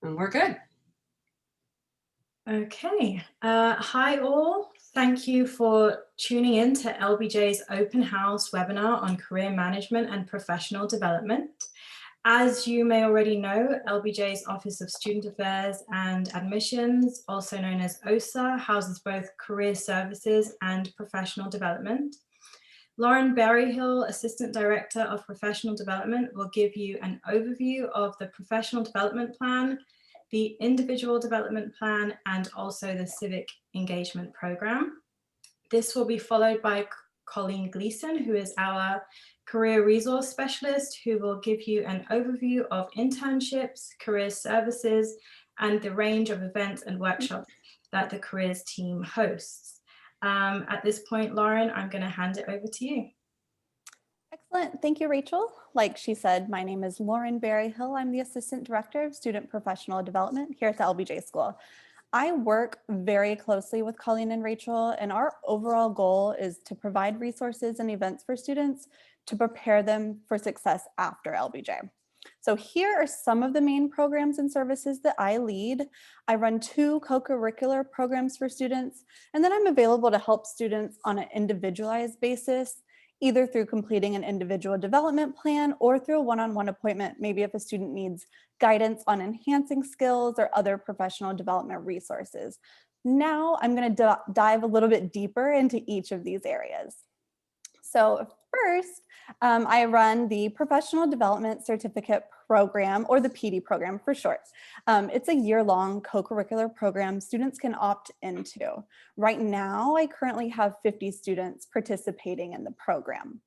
And we're good. Okay. Hi all. Thank you for tuning in to LBJ's open house webinar on career management and professional development. As you may already know, LBJ's Office of Student Affairs and Admissions, also known as OSA, houses both career services and professional development. Lauren Berryhill, Assistant Director of Professional Development, will give you an overview of the Professional Development Plan, the Individual Development Plan, and also the Civic Engagement Program. This will be followed by Colleen Gleason, who is our Career Resource Specialist, who will give you an overview of internships, career services, and the range of events and workshops that the careers team hosts. At this point, Lauren, I'm going to hand it over to you. Excellent. Thank you, Rachel. Like she said, my name is Lauren Berryhill. I'm the Assistant Director of Student Professional Development here at the LBJ School. I work very closely with Colleen and Rachel, and our overall goal is to provide resources and events for students to prepare them for success after LBJ. So here are some of the main programs and services that I lead. I run 2 co-curricular programs for students, and then I'm available to help students on an individualized basis, either through completing an individual development plan or through a one-on-one appointment, maybe if a student needs guidance on enhancing skills or other professional development resources. Now I'm going to dive a little bit deeper into each of these areas. So first, I run the Professional Development Certificate Program, or the PD program for short. It's a year-long co-curricular program students can opt into. Right now, I currently have 50 students participating in the program.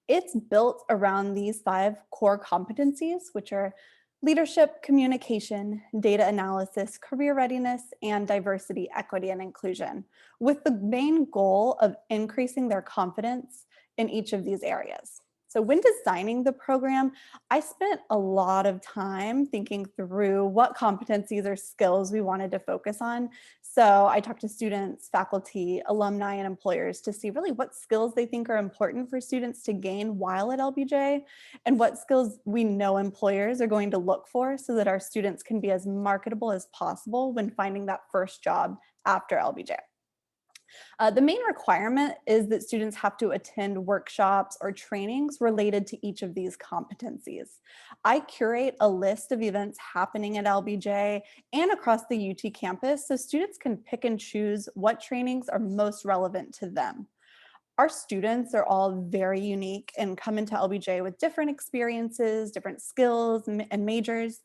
It's built around these 5 core competencies, which are leadership, communication, data analysis, career readiness, and diversity, equity, and inclusion, with the main goal of increasing their confidence in each of these areas. So when designing the program, I spent a lot of time thinking through what competencies or skills we wanted to focus on. So I talked to students, faculty, alumni, and employers to see really what skills they think are important for students to gain while at LBJ, and what skills we know employers are going to look for so that our students can be as marketable as possible when finding that first job after LBJ. The main requirement is that students have to attend workshops or trainings related to each of these competencies. I curate a list of events happening at LBJ and across the UT campus so students can pick and choose what trainings are most relevant to them. Our students are all very unique and come into LBJ with different experiences, different skills and majors.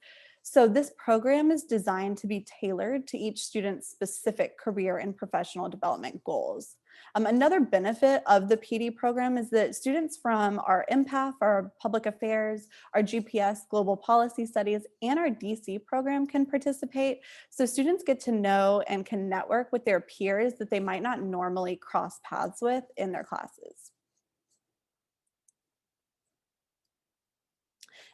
So this program is designed to be tailored to each student's specific career and professional development goals. Another benefit of the PD program is that students from our MPAF, our Public Affairs, our GPS, Global Policy Studies, and our DC program can participate. So students get to know and can network with their peers that they might not normally cross paths with in their classes.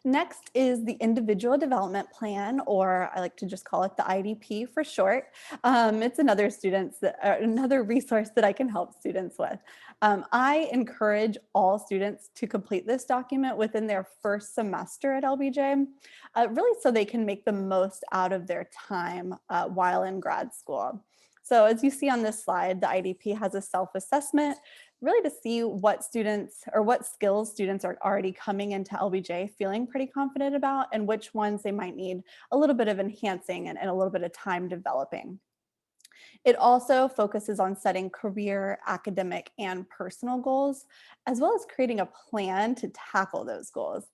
Next is the Individual Development Plan, or I like to just call it the IDP for short. It's another resource that I can help students with. I encourage all students to complete this document within their first semester at LBJ, really so they can make the most out of their time while in grad school. So as you see on this slide, the IDP has a self-assessment really to see what students or what skills students are already coming into LBJ feeling pretty confident about, and which ones they might need a little bit of enhancing and a little bit of time developing. It also focuses on setting career, academic, and personal goals, as well as creating a plan to tackle those goals.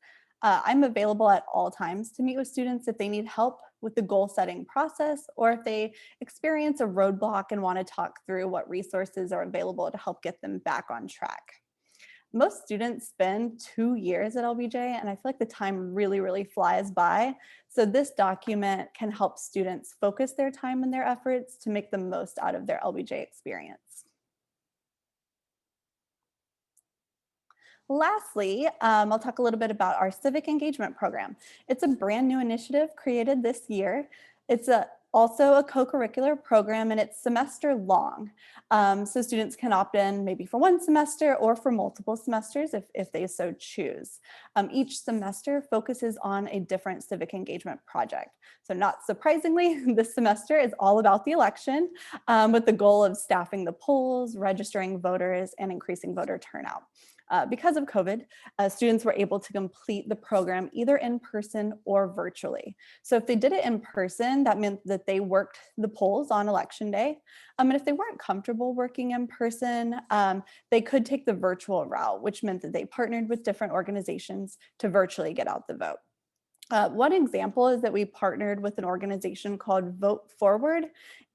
I'm available at all times to meet with students if they need help with the goal setting process, or if they experience a roadblock and want to talk through what resources are available to help get them back on track. Most students spend 2 years at LBJ, and I feel like the time really, really flies by. So this document can help students focus their time and their efforts to make the most out of their LBJ experience. Lastly, I'll talk a little bit about our Civic Engagement Program. It's a brand new initiative created this year. It's also a co-curricular program, and it's semester long. So students can opt in maybe for one semester or for multiple semesters if they so choose. Each semester focuses on a different civic engagement project. So not surprisingly, this semester is all about the election, with the goal of staffing the polls, registering voters, and increasing voter turnout. Because of COVID, students were able to complete the program either in person or virtually. So if they did it in person, that meant that they worked the polls on election day. And if they weren't comfortable working in person, they could take the virtual route, which meant that they partnered with different organizations to virtually get out the vote. One example is that we partnered with an organization called Vote Forward,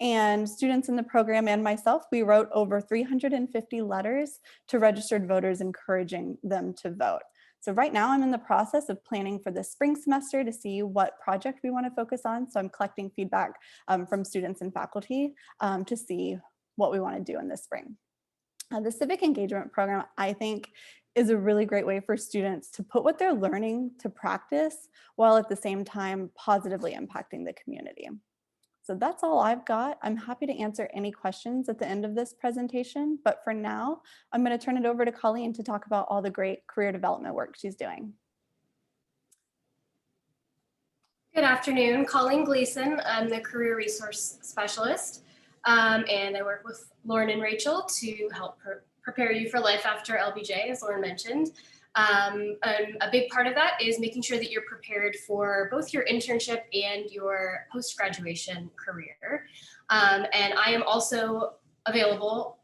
and students in the program and myself, we wrote over 350 letters to registered voters encouraging them to vote. So right now I'm in the process of planning for the spring semester to see what project we want to focus on. So I'm collecting feedback from students and faculty to see what we want to do in the spring. The civic engagement program, I think, is a really great way for students to put what they're learning to practice while at the same time positively impacting the community. So that's all I've got. I'm happy to answer any questions at the end of this presentation, but for now, I'm going to turn it over to Colleen to talk about all the great career development work she's doing. Good afternoon, Colleen Gleason. I'm the Career Resource Specialist, and I work with Lauren and Rachel to help prepare you for life after LBJ, as Lauren mentioned. And a big part of that is making sure that you're prepared for both your internship and your post-graduation career. And I am also available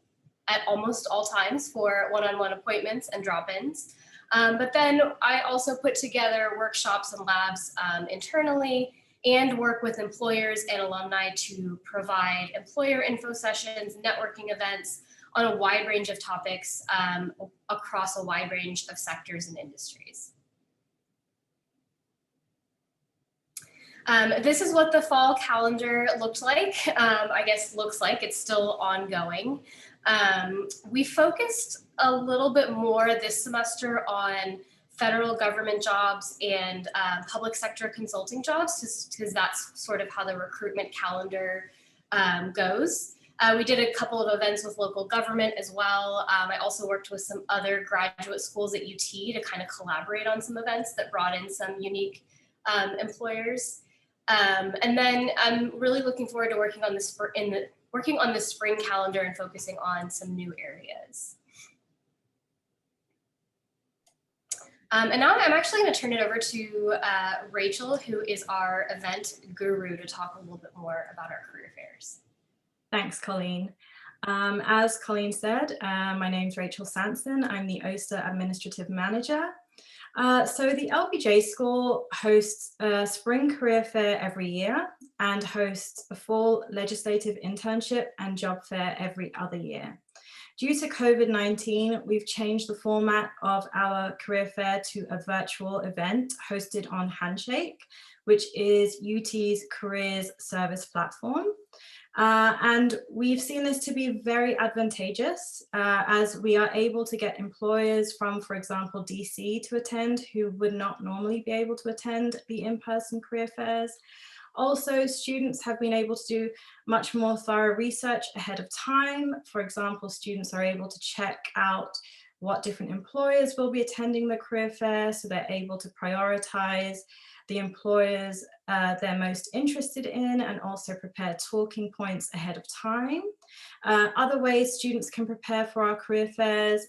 at almost all times for one-on-one appointments and drop-ins. But then I also put together workshops and labs internally and work with employers and alumni to provide employer info sessions, networking events on a wide range of topics across a wide range of sectors and industries. This is what the fall calendar looked like. I guess looks like it's still ongoing. We focused a little bit more this semester on federal government jobs and public sector consulting jobs, because that's sort of how the recruitment calendar goes. We did a couple of events with local government as well. I also worked with some other graduate schools at UT to kind of collaborate on some events that brought in some unique employers. And then I'm really looking forward to working on this the spring calendar and focusing on some new areas. And now I'm actually going to turn it over to Rachel, who is our event guru, to talk a little bit more about our career fairs. Thanks, Colleen. As Colleen said, my name's Rachel Sanson. I'm the OSTA Administrative Manager. So the LBJ School hosts a spring career fair every year and hosts a fall legislative internship and job fair every other year. Due to COVID-19, we've changed the format of our career fair to a virtual event hosted on Handshake, which is UT's careers service platform. And we've seen this to be very advantageous as we are able to get employers from, for example, DC to attend who would not normally be able to attend the in-person career fairs. Also, students have been able to do much more thorough research ahead of time. For example, students are able to check out what different employers will be attending the career fair, so they're able to prioritize the employers they're most interested in and also prepare talking points ahead of time. Other ways students can prepare for our career fairs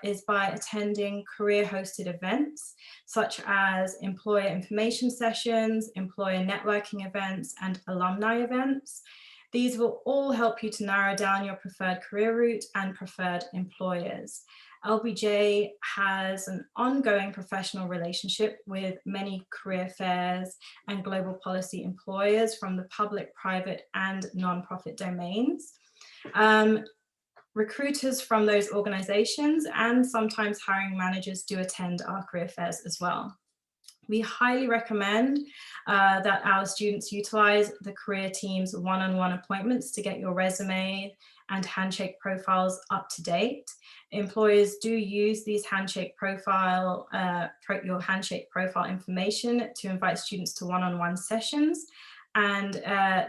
is by attending career hosted events, such as employer information sessions, employer networking events, and alumni events. These will all help you to narrow down your preferred career route and preferred employers. LBJ has an ongoing professional relationship with many career fairs and global policy employers from the public, private, and nonprofit domains. Recruiters from those organizations and sometimes hiring managers do attend our career fairs as well. We highly recommend that our students utilize the career team's one-on-one appointments to get your resume and Handshake profiles up to date. Employers do use these Handshake profile, your Handshake profile information to invite students to one-on-one sessions. and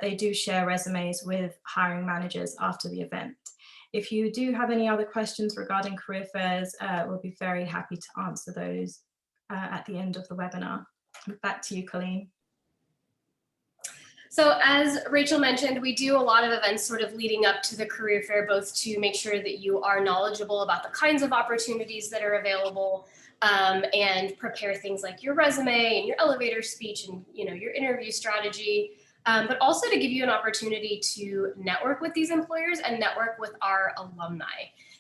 they do share resumes with hiring managers after the event. If you do have any other questions regarding career fairs, we'll be very happy to answer those at the end of the webinar. Back to you, Colleen. So as Rachel mentioned, we do a lot of events sort of leading up to the career fair, both to make sure that you are knowledgeable about the kinds of opportunities that are available, and prepare things like your resume and your elevator speech and your interview strategy, but also to give you an opportunity to network with these employers and network with our alumni.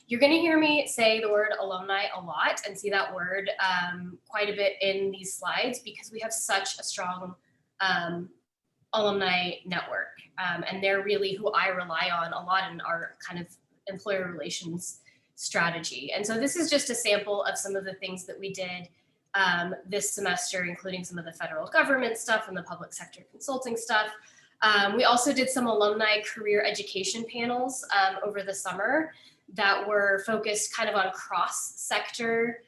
You're going to hear me say the word alumni a lot and see that word quite a bit in these slides because we have such a strong alumni network, and they're really who I rely on a lot in our kind of employer relations strategy. And so this is just a sample of some of the things that we did this semester, including some of the federal government stuff and the public sector consulting stuff. We also did some alumni career education panels over the summer that were focused kind of on cross-sector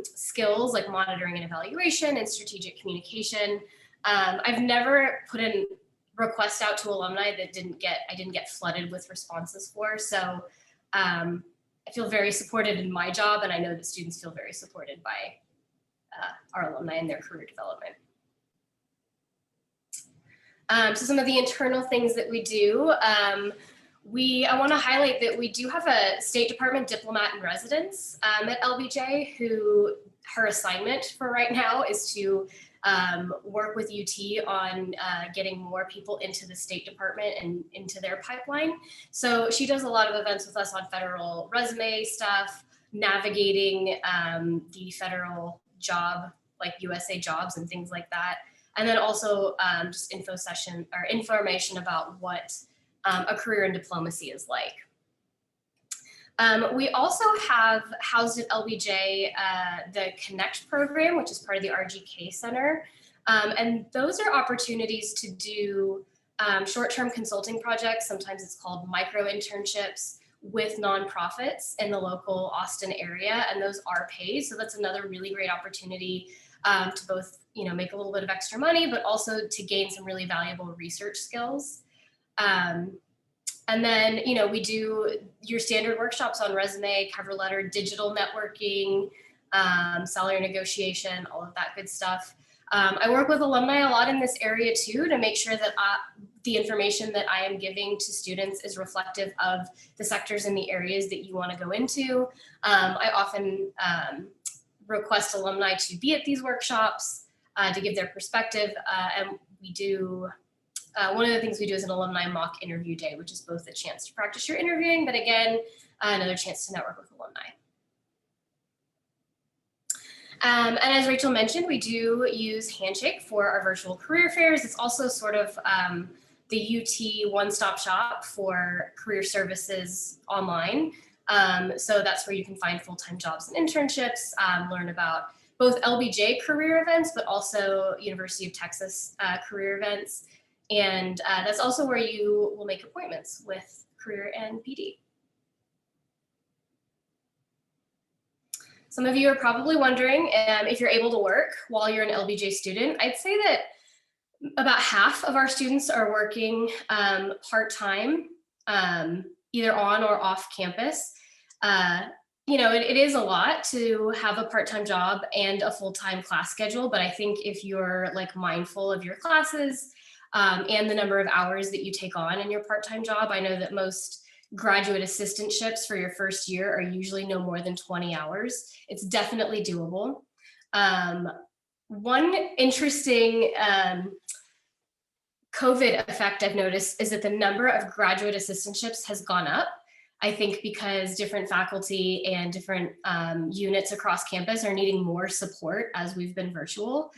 skills like monitoring and evaluation and strategic communication. I've never put in requests out to alumni that I didn't get flooded with responses for. So I feel very supported in my job, and I know that students feel very supported by our alumni in their career development. So some of the internal things that we do, I want to highlight that we do have a State Department diplomat in residence at LBJ who her assignment for right now is to work with UT on getting more people into the State Department and into their pipeline. So she does a lot of events with us on federal resume stuff, navigating the federal job, like USA jobs and things like that. And then also just information about what a career in diplomacy is like. We also have housed at LBJ the Connect program, which is part of the RGK Center. And those are opportunities to do short-term consulting projects. Sometimes it's called micro internships with nonprofits in the local Austin area, and those are paid. So that's another really great opportunity to both make a little bit of extra money, but also to gain some really valuable research skills. And then, we do your standard workshops on resume, cover letter, digital networking, salary negotiation, all of that good stuff. I work with alumni a lot in this area too, to make sure that the information that I am giving to students is reflective of the sectors and the areas that you want to go into. I often request alumni to be at these workshops to give their perspective, and we do one of the things we do is an alumni mock interview day, which is both a chance to practice your interviewing, but again, another chance to network with alumni. And as Rachel mentioned, we do use Handshake for our virtual career fairs. It's also sort of the UT one-stop shop for career services online. So that's where you can find full-time jobs and internships, learn about both LBJ career events, but also University of Texas career events. And that's also where you will make appointments with career and PD. Some of you are probably wondering if you're able to work while you're an LBJ student. I'd say that about half of our students are working part-time, either on or off campus. It is a lot to have a part-time job and a full-time class schedule, but I think if you're mindful of your classes, and the number of hours that you take on in your part-time job. I know that most graduate assistantships for your first year are usually no more than 20 hours. It's definitely doable. One interesting COVID effect I've noticed is that the number of graduate assistantships has gone up. I think because different faculty and different units across campus are needing more support as we've been virtual,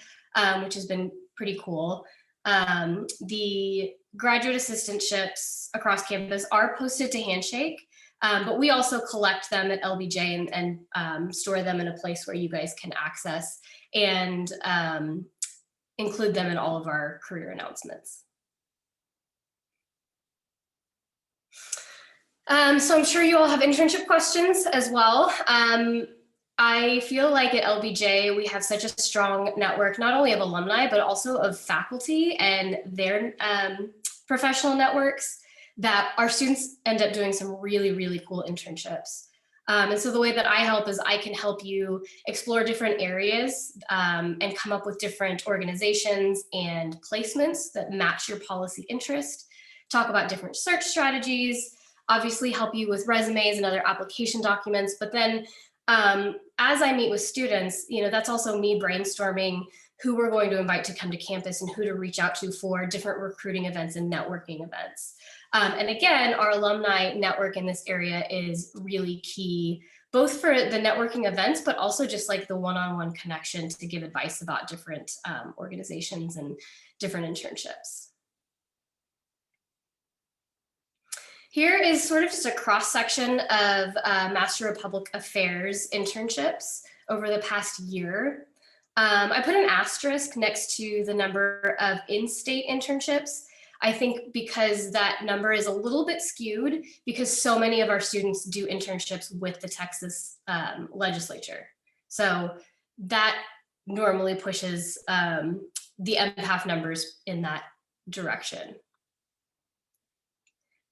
which has been pretty cool. The graduate assistantships across campus are posted to Handshake, but we also collect them at LBJ and store them in a place where you guys can access and include them in all of our career announcements. So I'm sure you all have internship questions as well. I feel like at LBJ, we have such a strong network, not only of alumni, but also of faculty and their professional networks, that our students end up doing some really, really cool internships. And so the way that I help is I can help you explore different areas and come up with different organizations and placements that match your policy interest, talk about different search strategies, obviously help you with resumes and other application documents, but then as I meet with students, that's also me brainstorming who we're going to invite to come to campus and who to reach out to for different recruiting events and networking events. And again, our alumni network in this area is really key, both for the networking events, but also just like the one-on-one connection to give advice about different organizations and different internships. Here is sort of just a cross-section of Master of Public Affairs internships over the past year. I put an asterisk next to the number of in-state internships. I think because that number is a little bit skewed because so many of our students do internships with the Texas legislature. So that normally pushes the MPAF numbers in that direction.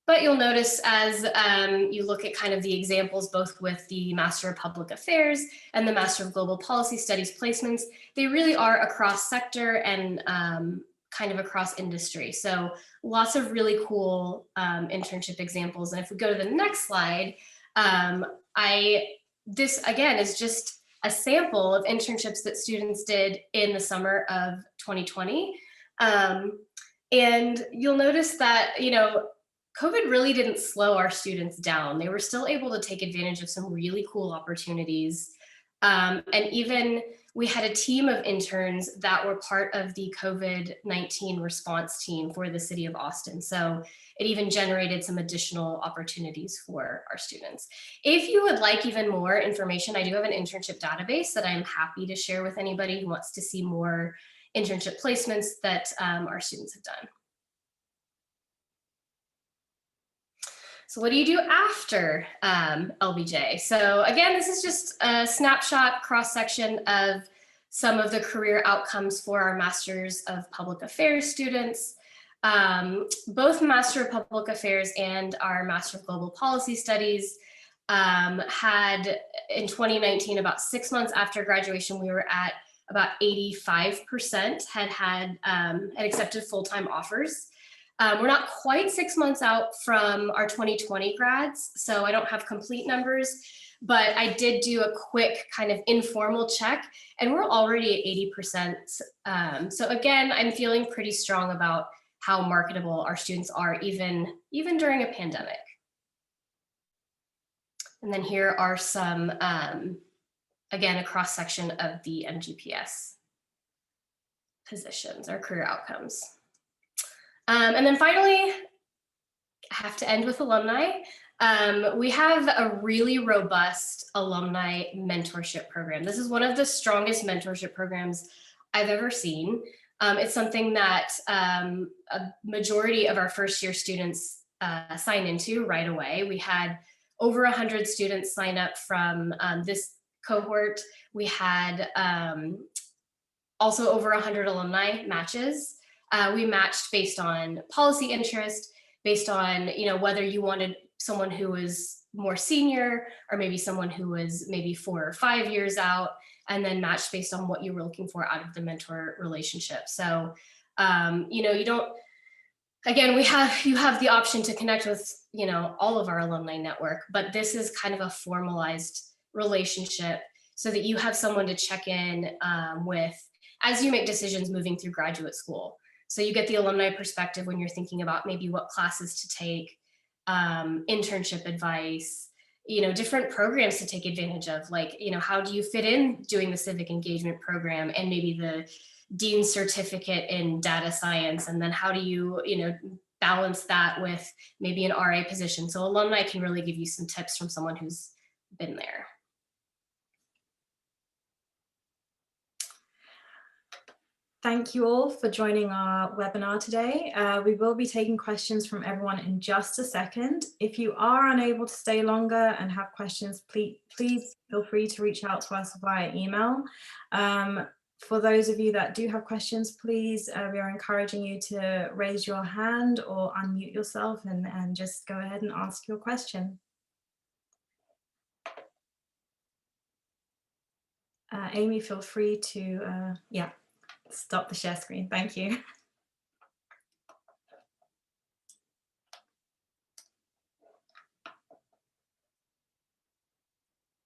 But you'll notice as you look at kind of the examples, both with the Master of Public Affairs and the Master of Global Policy Studies placements, they really are across sector and kind of across industry. So lots of really cool internship examples. And if we go to the next slide, this again is just a sample of internships that students did in the summer of 2020. And you'll notice that, COVID really didn't slow our students down. They were still able to take advantage of some really cool opportunities. And even we had a team of interns that were part of the COVID-19 response team for the city of Austin. So it even generated some additional opportunities for our students. If you would like even more information, I do have an internship database that I'm happy to share with anybody who wants to see more internship placements that our students have done. So what do you do after LBJ? So again, this is just a snapshot cross-section of some of the career outcomes for our Masters of Public Affairs students. Both Master of Public Affairs and our Master of Global Policy Studies had in 2019, about 6 months after graduation, we were at about 85% had accepted full-time offers. We're not quite 6 months out from our 2020 grads, so I don't have complete numbers, but I did do a quick kind of informal check, and we're already at 80%. So again, I'm feeling pretty strong about how marketable our students are, even during a pandemic. And then here are some, again, a cross-section of the MGPS positions or career outcomes. And then finally, I have to end with alumni. We have a really robust alumni mentorship program. This is one of the strongest mentorship programs I've ever seen. It's something that a majority of our first year students sign into right away. We had over 100 students sign up from this cohort. We had also over 100 alumni matches. We matched based on policy interest, based on whether you wanted someone who was more senior or maybe someone who was maybe 4 or 5 years out, and then matched based on what you were looking for out of the mentor relationship. So, you don't, again, you have the option to connect with, all of our alumni network, but this is kind of a formalized relationship so that you have someone to check in with as you make decisions moving through graduate school. So you get the alumni perspective when you're thinking about maybe what classes to take, internship advice, different programs to take advantage of, like, how do you fit in doing the civic engagement program and maybe the dean's certificate in data science, and then how do you, balance that with maybe an RA position. So alumni can really give you some tips from someone who's been there. Thank you all for joining our webinar today. We will be taking questions from everyone in just a second. If you are unable to stay longer and have questions, please feel free to reach out to us via email. For those of you that do have questions, please, we are encouraging you to raise your hand or unmute yourself and just go ahead and ask your question. Amy, feel free to, stop the share screen. Thank you.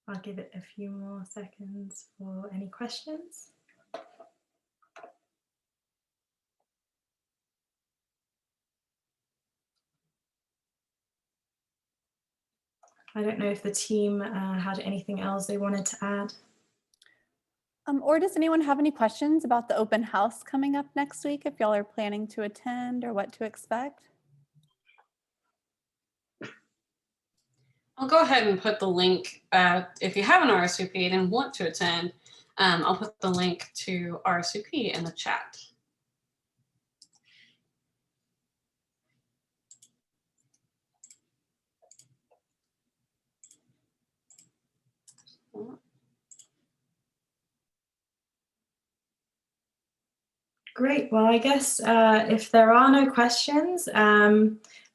I'll give it a few more seconds for any questions. I don't know if the team had anything else they wanted to add. Or does anyone have any questions about the open house coming up next week, if y'all are planning to attend or what to expect? I'll go ahead and put the link, if you have an RSVP and want to attend, I'll put the link to RSVP in the chat. Great. Well, I guess if there are no questions,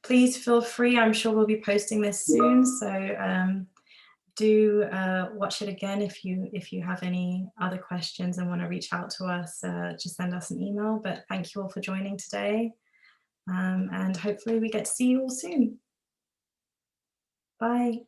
please feel free. I'm sure we'll be posting this soon. So do watch it again if you have any other questions and want to reach out to us, just send us an email. But thank you all for joining today. And hopefully we get to see you all soon. Bye.